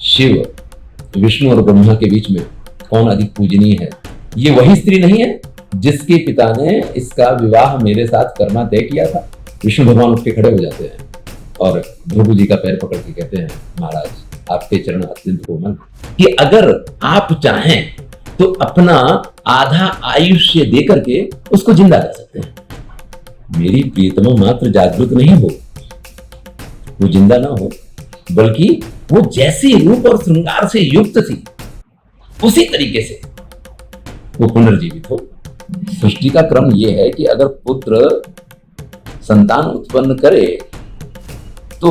शिव, विष्णु और ब्रह्मा के बीच में कौन अधिक पूजनीय है? ये वही स्त्री नहीं है जिसके पिता ने इसका विवाह मेरे साथ करना तय किया था? विष्णु भगवान उठ के खड़े हो जाते हैं और भृगु जी का पैर पकड़ के कहते हैं, महाराज आपके चरण अत्यंत कोमल, कि अगर आप चाहें तो अपना आधा आयुष्य दे करके उसको जिंदा कर सकते हैं। मेरी प्रियतमा मात्र जागृत नहीं हो, वो जिंदा ना हो, बल्कि वो जैसे रूप और श्रृंगार से युक्त थी उसी तरीके से वो पुनर्जीवित हो। सृष्टि का क्रम यह है कि अगर पुत्र संतान उत्पन्न करे तो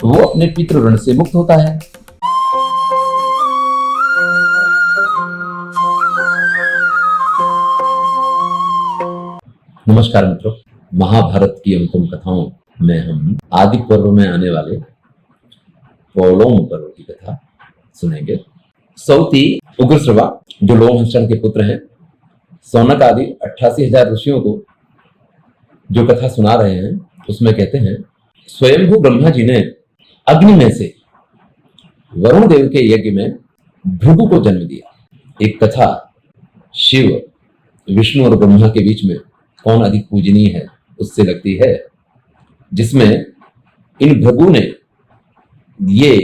वो अपने पितृ ऋण से मुक्त होता है। नमस्कार मित्रों, महाभारत की अनुपम कथाओं में हम आदि पर्व में आने वाले पौलोम पर्व की कथा सुनेंगे। सौती उग्रश्रवा जो लोमहर्षण के पुत्र हैं, सौनक आदि 88,000 ऋषियों को जो कथा सुना रहे हैं उसमें कहते हैं, स्वयंभू ब्रह्मा जी ने अग्नि में से वरुण देव के यज्ञ में भृगु को जन्म दिया। एक कथा शिव, विष्णु और ब्रह्मा के बीच में कौन अधिक पूजनीय है उससे लगती है, जिसमें इन भृगु ने ये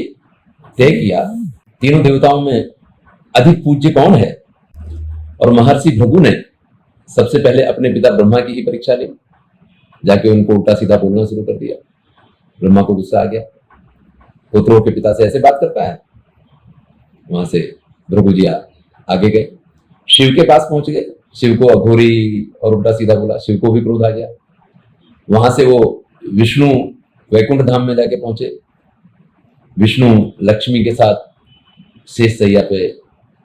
तय किया तीनों देवताओं में अधिक पूज्य कौन है, और महर्षि भृगु ने सबसे पहले अपने पिता ब्रह्मा की ही परीक्षा ली, जाके उनको उल्टा सीधा बोलना शुरू कर दिया। ब्रह्मा को गुस्सा आ गया, पुत्रों के पिता से ऐसे बात करता है। वहां से भृगु जी आगे गए, शिव के पास पहुंच गए, शिव को अघोरी और उल्टा सीधा बोला, शिव को भी क्रोध आ गया। वहां से वो विष्णु वैकुंठ धाम में जाके पहुंचे, विष्णु लक्ष्मी के साथ शेष सैया पे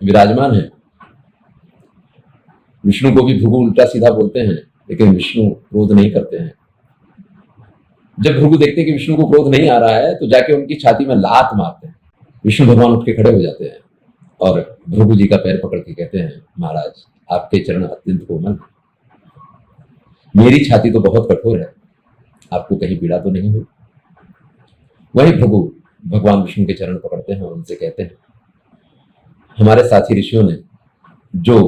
विराजमान है। विष्णु को भी भृगु उल्टा सीधा बोलते हैं, लेकिन विष्णु क्रोध नहीं करते हैं। जब भृगु देखते हैं कि विष्णु को क्रोध नहीं आ रहा है तो जाके उनकी छाती में लात मारते हैं। विष्णु भगवान उठ के खड़े हो जाते हैं और भृगु जी का पैर पकड़ के कहते हैं, महाराज आपके चरण अत्यंत कोमल, मेरी छाती तो बहुत कठोर है, आपको कहीं पीड़ा तो नहीं हुई? वही भृगु भगवान विष्णु के चरण पकड़ते हैं और उनसे कहते हैं, हमारे साथी ऋषियों ने जो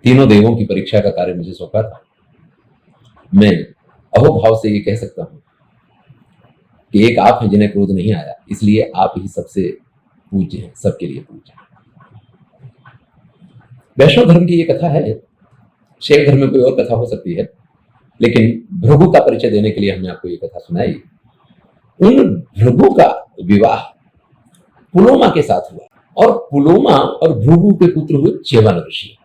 तीनों देवों की परीक्षा का कार्य मुझे सौंपा था, मैं अहोभाव से ये कह सकता हूं कि एक आप हैं जिन्हें क्रोध नहीं आया, इसलिए आप ही सबसे पूज्य हैं, सबके लिए पूज्य हैं। वैष्णव धर्म की ये कथा है, शैव धर्म में कोई और कथा हो सकती है, लेकिन भृगु का परिचय देने के लिए हमने आपको ये कथा सुनाई। उन भृगु का विवाह पुलोमा के साथ हुआ और पुलोमा और भृगु के पुत्र हुए च्यवन ऋषि।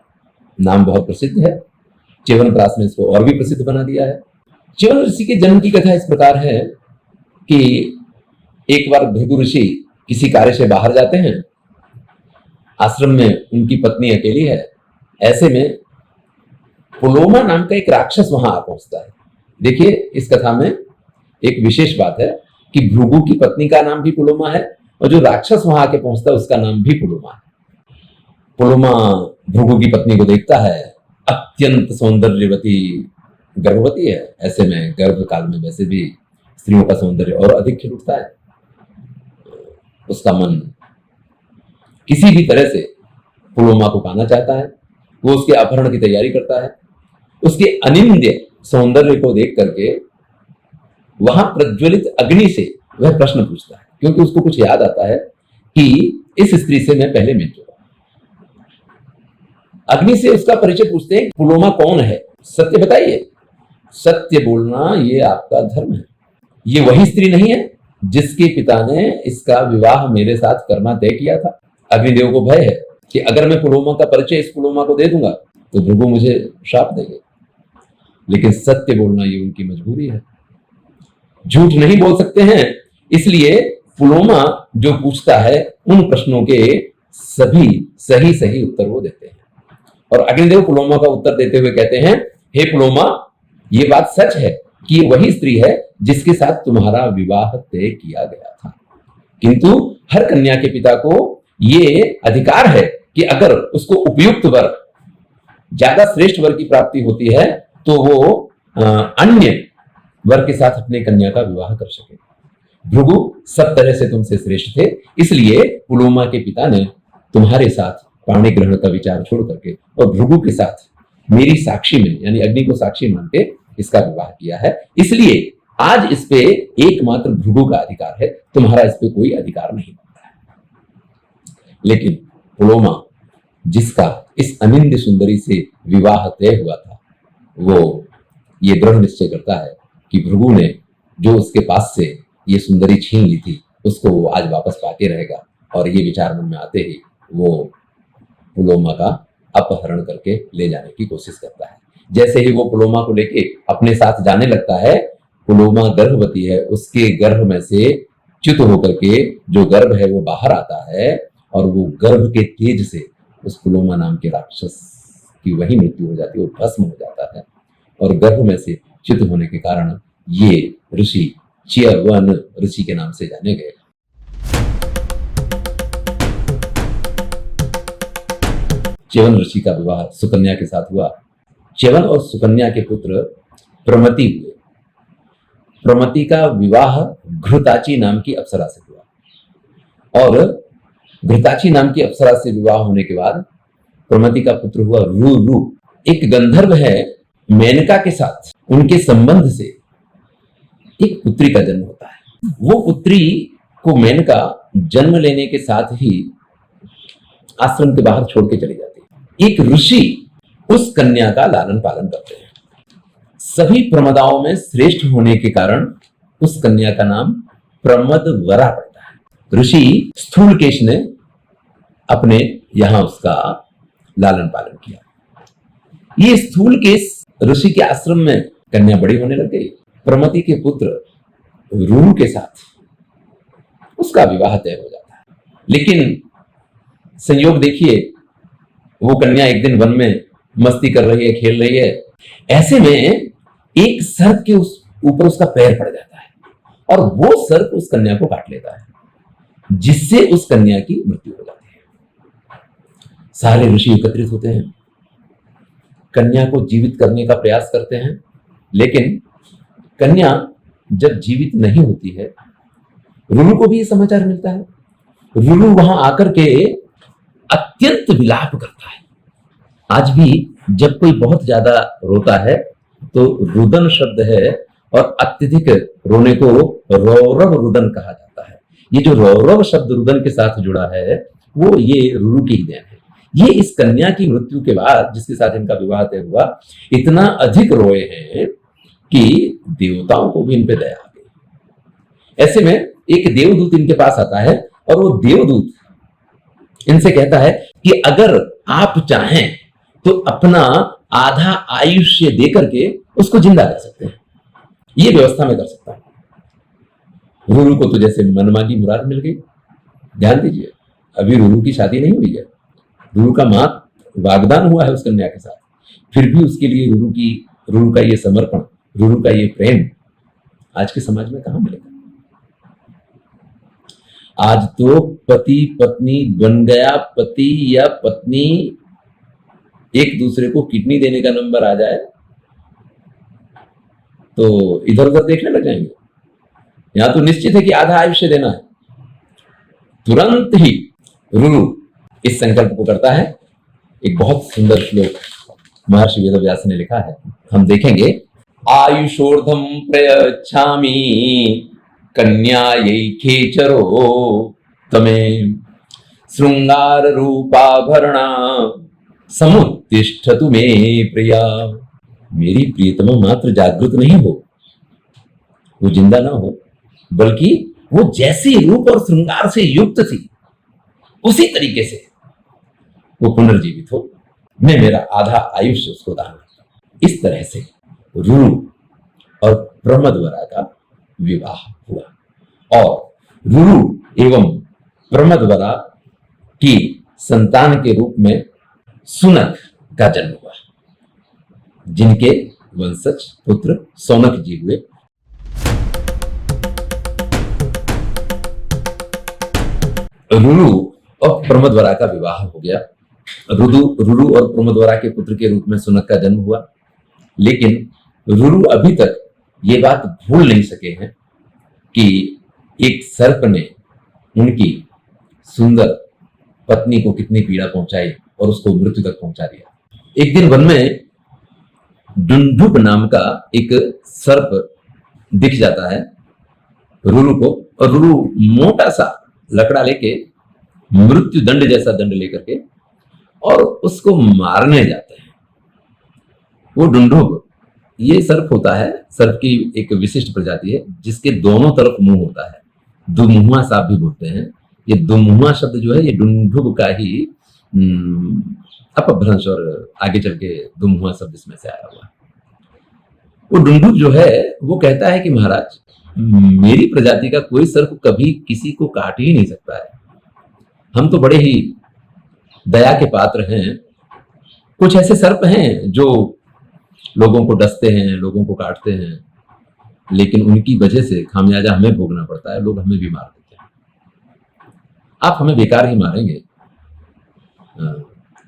नाम बहुत प्रसिद्ध है, च्यवनप्राश ने इसको और भी प्रसिद्ध बना दिया है। च्यवन ऋषि के जन्म की कथा इस प्रकार है कि एक बार भृगु ऋषि किसी कार्य से बाहर जाते हैं, आश्रम में उनकी पत्नी अकेली है। ऐसे में पुलोमा नाम का एक राक्षस वहां आ पहुंचता है। देखिए, इस कथा में एक विशेष बात है कि भृगु की पत्नी का नाम भी पुलोमा है और जो राक्षस वहां आके पहुंचता है उसका नाम भी पुलोमा है। पुलोमा भृगु की पत्नी को देखता है, अत्यंत सौंदर्यवती, गर्भवती है। ऐसे में गर्भ काल में वैसे भी स्त्रियों का सौंदर्य और अधिक खिल उठता है। उसका मन किसी भी तरह से पुलोमा को पाना चाहता है। वो उसके अपहरण की तैयारी करता है। उसके अनिंद्य सौंदर्य को देख करके वहां प्रज्वलित अग्नि से वह प्रश्न पूछता है, क्योंकि उसको कुछ याद आता है कि इस स्त्री से मैं पहले मिल चुका। अग्नि से उसका परिचय पूछते हैं, पुलोमा कौन है, सत्य बताइए। सत्य बोलना ये आपका धर्म है। ये वही स्त्री नहीं है जिसके पिता ने इसका विवाह मेरे साथ करना तय किया था। अग्निदेव को भय है कि अगर मैं पुलोमा का परिचय इस पुलोमा को दे दूंगा तो भृगु मुझे श्राप देंगे, लेकिन सत्य बोलना ये उनकी मजबूरी है। झूठ नहीं बोल सकते हैं, इसलिए पुलोमा जो पूछता है उन प्रश्नों के सभी सही सही उत्तर वो देते हैं। और अग्निदेव पुलोमा का उत्तर देते हुए कहते हैं, हे पुलोमा, ये बात सच है कि ये वही स्त्री है जिसके साथ तुम्हारा विवाह तय किया गया था, किंतु हर कन्या के पिता को ये अधिकार है कि अगर उसको उपयुक्त वर, ज्यादा श्रेष्ठ वर की प्राप्ति होती है तो वो अन्य वर के साथ अपने कन्या का विवाह कर सके। भृगु सब तरह से तुमसे श्रेष्ठ थे, इसलिए पुलोमा के पिता ने तुम्हारे साथ पाणी ग्रहण का विचार छोड़ करके और भृगु के साथ मेरी साक्षी में यानी अग्नि को साक्षी मान के इसका विवाह किया है। इसलिए आज इस पे एकमात्र भृगु का अधिकार है, तुम्हारा इस पे कोई अधिकार नहीं बनता है। लेकिन पुलोमा जिसका इस अनिंद सुंदरी से विवाह तय हुआ था, वो ये दृढ़ निश्चय करता है कि भृगु ने जो उसके पास से ये सुंदरी छीन ली थी उसको वो आज वापस पाके रहेगा। और ये विचार मन में आते ही वो पुलोमा का अपहरण करके ले जाने की कोशिश करता है। जैसे ही वो पुलोमा को लेके अपने साथ जाने लगता है, पुलोमा गर्भवती है, उसके गर्भ में से च्युत होकर के जो गर्भ है वो बाहर आता है और वो गर्भ के तेज से उस पुलोमा नाम के राक्षस की वही मृत्यु हो जाती है, वो भस्म हो जाता है। और गर्भ में से च्युत होने के कारण ये ऋषि च्यवन ऋषि के नाम से जाने गए। च्यवन ऋषि का विवाह सुकन्या के साथ हुआ। च्यवन और सुकन्या के पुत्र प्रमति हुए। प्रमति का विवाह घृताची नाम की अप्सरा से हुआ और घृताची नाम की अप्सरा से विवाह होने के बाद प्रमति का पुत्र हुआ रुरु। एक गंधर्व है, मेनका के साथ उनके संबंध से एक पुत्री का जन्म होता है। वो पुत्री को मेनका जन्म लेने के साथ ही आश्रम के बाहर छोड़ के चली जाती है। एक ऋषि उस कन्या का लालन पालन करते हैं। सभी प्रमदाओं में श्रेष्ठ होने के कारण उस कन्या का नाम प्रमदवरा पड़ता है। ऋषि स्थूलकेश ने अपने यहां उसका लालन पालन किया। ये स्थूलकेश ऋषि के आश्रम में कन्या बड़ी होने लग गई। प्रमति के पुत्र रुरु के साथ उसका विवाह तय हो जाता है। लेकिन संयोग देखिए, वो कन्या एक दिन वन में मस्ती कर रही है, खेल रही है। ऐसे में एक सर्प के ऊपर उसका पैर पड़ जाता है और वो सर्प उस कन्या को काट लेता है, जिससे उस कन्या की मृत्यु हो जाती है। सारे ऋषि एकत्रित होते हैं, कन्या को जीवित करने का प्रयास करते हैं, लेकिन कन्या जब जीवित नहीं होती है, रुरु को भी ये समाचार मिलता है। रुरु वहां आकर के अत्यंत विलाप करता है। आज भी जब कोई बहुत ज्यादा रोता है तो रुदन शब्द है और अत्यधिक रोने को रौरव रुदन कहा जाता है। ये जो रौरव शब्द रुदन के साथ जुड़ा है वो ये रुरु की ही देन है। ये इस कन्या की मृत्यु के बाद जिसके साथ इनका विवाह तय हुआ, इतना अधिक रोए हैं कि देवताओं को भी इन पे दया आ गई। ऐसे में एक देवदूत इनके पास आता है और वो देवदूत इनसे कहता है कि अगर आप चाहें तो अपना आधा आयुष्य देकर के उसको जिंदा कर सकते हैं, ये व्यवस्था मैं कर सकता हूं। रुरु को तो जैसे मनमानी मुराद मिल गई। ध्यान दीजिए, अभी रुरु की शादी नहीं हुई है, रुरु का मात्र वागदान हुआ है उस कन्या के साथ, फिर भी उसके लिए रुरु का ये समर्पण, रुरु का ये प्रेम आज के समाज में कहां मिलेगा। आज तो पति पत्नी बन गया, पति या पत्नी एक दूसरे को किडनी देने का नंबर आ जाए तो इधर उधर देखने लग जाएंगे। यहां तो निश्चित है कि आधा आयुष्य देना है। तुरंत ही रुरु इस संकल्प को करता है। एक बहुत सुंदर श्लोक महर्षि वेदव्यास ने लिखा है, हम देखेंगे। आयुषोर्धम प्रयच्छामि कन्यायै खेचरो तमे श्रृंगार रूपाभरणा समुत्तिष्ठतु मे प्रिया। मेरी प्रियतमा मात्र जागृत नहीं हो, वो जिंदा ना हो, बल्कि वो जैसी रूप और श्रृंगार से युक्त थी उसी तरीके से वो पुनर्जीवित हो। मैं मेरा आधा आयुष्य उसको दान करता हूं। इस तरह से रुरु और प्रमदवरा का विवाह हुआ और रुरु एवं प्रमदवरा की संतान के रूप में सुनक का जन्म हुआ, जिनके वंशज पुत्र सौनक जी हुए। रुरु और प्रमदवरा का विवाह हो गया। रुरु और प्रमदवरा के पुत्र के रूप में सुनक का जन्म हुआ। लेकिन रुरु अभी तक ये बात भूल नहीं सके हैं कि एक सर्प ने उनकी सुंदर पत्नी को कितनी पीड़ा पहुंचाई और उसको मृत्यु तक पहुंचा दिया। एक दिन वन में डुंडुब नाम का एक सर्प दिख जाता है रुरु को, और रुरु मोटा सा लकड़ा लेके, मृत्यु दंड जैसा दंड लेकर के, और उसको मारने जाते हैं। वो डुंडुब ये सर्प होता है, सर्प की एक विशिष्ट प्रजाति है जिसके दोनों तरफ मुंह होता है, दुमुहा सांप भी बोलते हैं। ये दुमुहा शब्द जो है ये डुंडुब का ही अपभ्रंश और आगे चल के दुमुहा शब्द इसमें से आया हुआ। वो डुंडुब जो है वो कहता है कि महाराज, मेरी प्रजाति का कोई सर्प कभी किसी को काट ही नहीं सकता है। हम तो बड़े ही दया के पात्र हैं। कुछ ऐसे सर्प हैं जो लोगों को डसते हैं, लोगों को काटते हैं, लेकिन उनकी वजह से खामियाजा हमें भोगना पड़ता है, लोग हमें भी मार देते हैं। आप हमें बेकार ही मारेंगे।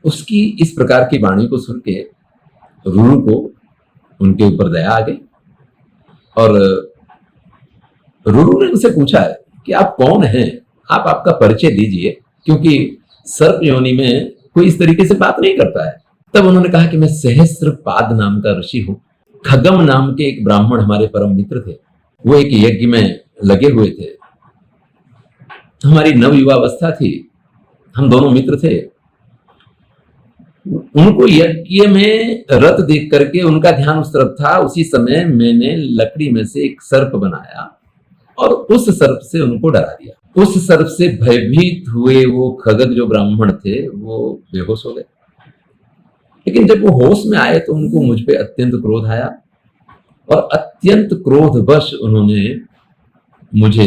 उसकी इस प्रकार की वाणी को सुन के रुरु को उनके ऊपर दया आ गई, और रुरु ने उनसे पूछा है कि आप कौन हैं, आप आपका परिचय दीजिए, क्योंकि सर्प योनि में कोई इस तरीके से बात नहीं करता है। तब उन्होंने कहा कि मैं सहस्त्रपाद नाम का ऋषि हूं। खगम नाम के एक ब्राह्मण हमारे परम मित्र थे, वो एक यज्ञ में लगे हुए थे। हमारी नव युवावस्था थी, हम दोनों मित्र थे। उनको यज्ञ में रत देख करके उनका ध्यान उस तरफ था। उसी समय मैंने लकड़ी में से एक सर्प बनाया और उस सर्प से उनको डरा दिया। उस सर्प से भयभीत हुए वो खगक जो ब्राह्मण थे वो बेहोश हो गए। लेकिन जब वो होश में आए तो उनको मुझ पे अत्यंत क्रोध आया, और अत्यंत क्रोधवश उन्होंने मुझे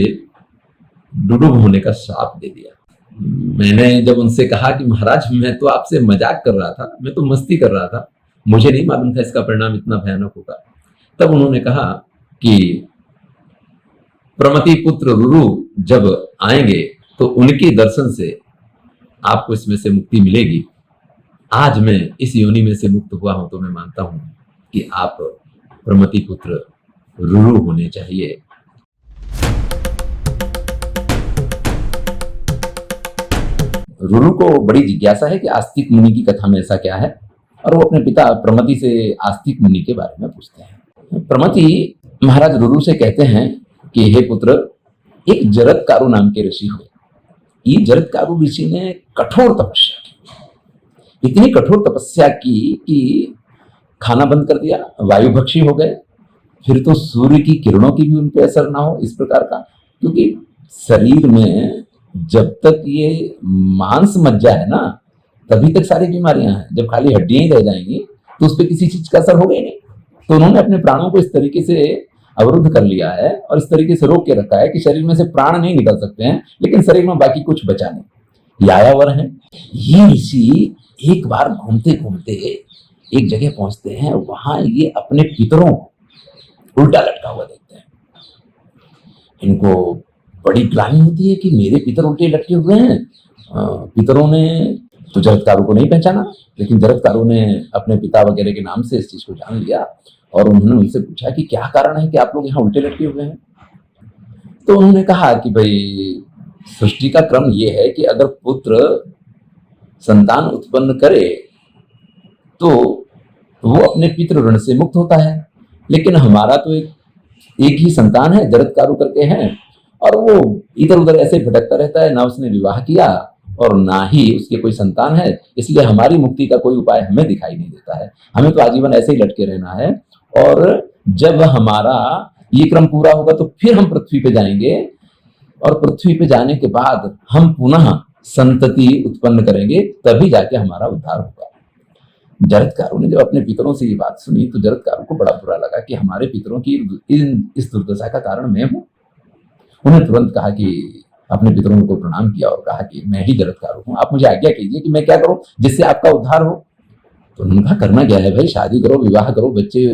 डुडुब होने का श्राप दे दिया। मैंने जब उनसे कहा कि महाराज, मैं तो आपसे मजाक कर रहा था, मैं तो मस्ती कर रहा था, मुझे नहीं मालूम था इसका परिणाम इतना भयानक होगा। तब उन्होंने कहा कि प्रमति पुत्र रुरु जब आएंगे तो उनके दर्शन से आपको इसमें से मुक्ति मिलेगी। आज मैं इस योनि में से मुक्त हुआ हूं तो मैं मानता हूं कि आप प्रमति पुत्र रुरु होने चाहिए। रुरु को बड़ी जिज्ञासा है कि आस्तिक मुनि की कथा में ऐसा क्या है, और वो अपने पिता प्रमति से आस्तिक मुनि के बारे में पूछते हैं। प्रमति महाराज रुरु से कहते हैं कि हे पुत्र, एक जरत्कारु नाम के ऋषि हुए। ये जरत्कारु ऋषि ने कठोर तपस्या की, इतनी कठोर तपस्या की कि खाना बंद कर दिया, वायुभक्षी हो गए, फिर तो सूर्य की किरणों की भी उन पर असर ना हो, इस प्रकार का। क्योंकि शरीर में जब तक ये मांस मज्जा है ना, तभी तक सारी बीमारियां हैं। जब खाली हड्डियां ही रह जाएंगी तो उस पर किसी चीज का असर होगा ही नहीं। तो उन्होंने अपने प्राणों को इस तरीके से अवरुद्ध कर लिया है और इस तरीके से रोक के रखा है कि शरीर में से प्राण नहीं निकल सकते हैं, लेकिन शरीर में बाकी कुछ बचा नहीं। यायावर है। ये ऋषि एक बार घूमते घूमते एक जगह पहुंचते हैं, वहां ये अपने पितरों को उल्टा लटका हुआ देखते हैं। इनको बड़ी ग्लानि होती है कि मेरे पितर उल्टे लटके हुए हैं। पितरों ने तो जरत्कारु को नहीं पहचाना, लेकिन जरत्कारु ने अपने पिता वगैरह के नाम से इस चीज को जान लिया, और उन्होंने उनसे पूछा कि क्या कारण है कि आप लोग यहाँ उल्टे लटके हुए हैं। तो उन्होंने कहा कि भाई, सृष्टि का क्रम ये है कि अगर पुत्र संतान उत्पन्न करे तो वो अपने पितृ ऋण से मुक्त होता है, लेकिन हमारा तो एक ही संतान है, जरत्कारु करके है, और वो इधर उधर ऐसे भटकता रहता है, ना उसने विवाह किया और ना ही उसके कोई संतान है, इसलिए हमारी मुक्ति का कोई उपाय हमें दिखाई नहीं देता है। हमें तो आजीवन ऐसे ही लटके रहना है, और जब हमारा ये क्रम पूरा होगा तो फिर हम पृथ्वी पे जाएंगे, और पृथ्वी पे जाने के बाद हम पुनः संतति उत्पन्न करेंगे, तभी जाके हमारा उद्धार होगा। जरत्कारु ने जब अपने पितरों से ये बात सुनी तो जरत्कारु को बड़ा बुरा लगा कि हमारे पितरों की इस दुर्दशा का कारण मैं हूं। उन्हें तुरंत कहा कि अपने पितरों को प्रणाम किया और कहा कि मैं ही जरत्कारु हूं, आप मुझे आज्ञा कीजिए कि मैं क्या करूं जिससे आपका उद्धार हो। तो उन्होंने कहा, करना क्या है भाई, शादी करो, विवाह करो, बच्चे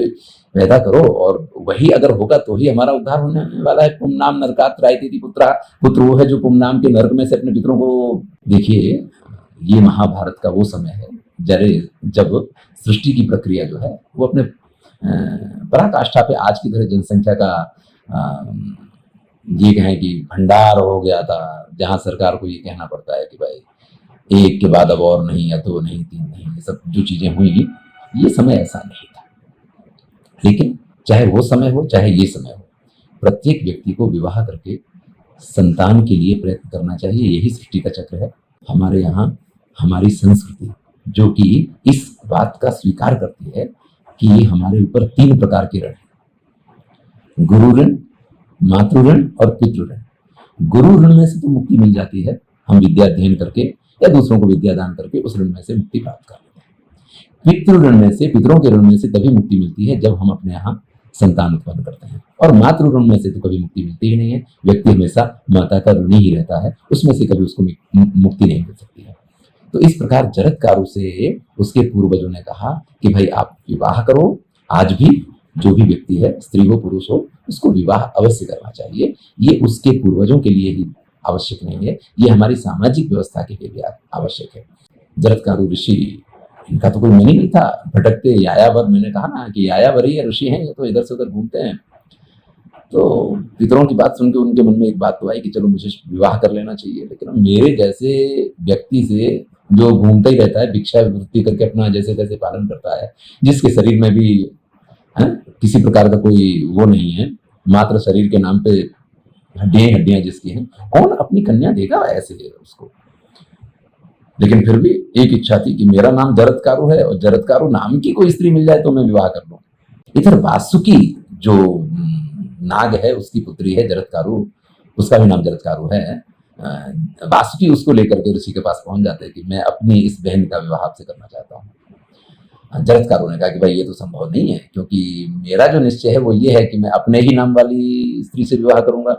पैदा करो, और वही अगर होगा तो ही हमारा उद्धार होने वाला है। पुमनाम नरकात रायती पुत्रा, पुत्र वो है जो पुमनाम के नरक में से अपने पितरों को। देखिए, ये महाभारत का वो समय है जब सृष्टि की प्रक्रिया जो है वो अपने पराकाष्ठा पे आज की तरह जनसंख्या का ये कहें कि भंडार हो गया था, जहां सरकार को ये कहना पड़ता है कि भाई एक के बाद अब और नहीं, या दो नहीं, तीन नहीं, ये सब जो चीजें हुई, ये समय ऐसा नहीं था। लेकिन चाहे वो समय हो चाहे ये समय हो, प्रत्येक व्यक्ति को विवाह करके संतान के लिए प्रयत्न करना चाहिए। यही सृष्टि का चक्र है। हमारे यहाँ हमारी संस्कृति जो कि इस बात का स्वीकार करती है कि हमारे ऊपर 3 प्रकार के ऋण हैं: गुरु ऋण, मातृ ऋण और पितृ ऋण। गुरु ऋण में से तो मुक्ति मिल जाती है, हम विद्या अध्ययन करके या दूसरों को विद्या दान करके उस ऋण में से मुक्ति प्राप्त कर लेते हैं। पितृ ऋण में से, पितरों के ऋण में से तभी मुक्ति मिलती है जब हम अपने यहाँ संतान उत्पन्न करते हैं। और मातृ ऋण में से तो कभी मुक्ति मिलती ही नहीं है। व्यक्ति हमेशा माता का ऋणी ही रहता है, उसमें से कभी उसको मुक्ति नहीं मिल सकती है। तो इस प्रकार जरत्कारु से उसके पूर्वजों ने कहा कि भाई आप विवाह करो। आज भी जो भी व्यक्ति है, स्त्री हो पुरुष हो, उसको विवाह अवश्य करना चाहिए। ये उसके पूर्वजों के लिए ही आवश्यक नहीं है, ये हमारी सामाजिक व्यवस्था के लिए भी आवश्यक है। जरत्कारु ऋषि, इनका तो कोई मन ही नहीं था, भटकते यायावर, मैंने कहा ना कि यायावर ही ऋषि हैं, ये तो इधर से उधर घूमते हैं। तो पितरों की बात सुनकर उनके मन में एक बात तो आई कि चलो मुझे विवाह कर लेना चाहिए। लेकिन मेरे जैसे व्यक्ति से जो घूमता ही रहता है, भिक्षा वृत्ति करके अपना जैसे तैसे पालन करता है, जिसके शरीर में भी किसी प्रकार का कोई वो नहीं है, मात्र शरीर के नाम पे हड्डियां जिसकी हैं, कौन अपनी कन्या देगा ऐसे उसको। लेकिन फिर भी एक इच्छा थी कि मेरा नाम जरत्कारु है और जरत्कारु नाम की कोई स्त्री मिल जाए तो मैं विवाह कर लूं। इधर वासुकी जो नाग है, उसकी पुत्री है जरत्कारु, उसका भी नाम जरत्कारु है। वासुकी उसको लेकर के ऋषि के पास पहुंच जाते हैं कि मैं अपनी इस बहन का विवाह आपसे करना चाहता हूँ। जरत्कारु ने कहा कि भाई ये तो संभव नहीं है, क्योंकि मेरा जो निश्चय है वो ये है कि मैं अपने ही नाम वाली स्त्री से विवाह करूंगा।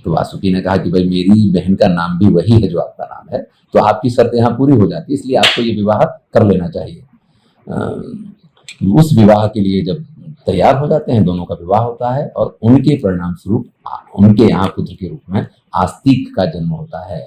तो वासुकी ने कहा कि भाई मेरी बहन का नाम भी वही है जो आपका नाम है, तो आपकी शर्त यहाँ पूरी हो जाती है, इसलिए आपको ये विवाह कर लेना चाहिए। उस विवाह के लिए जब तैयार हो जाते हैं, दोनों का विवाह होता है और उनके परिणाम स्वरूप उनके यहाँ पुत्र के रूप में आस्तिक का जन्म होता है।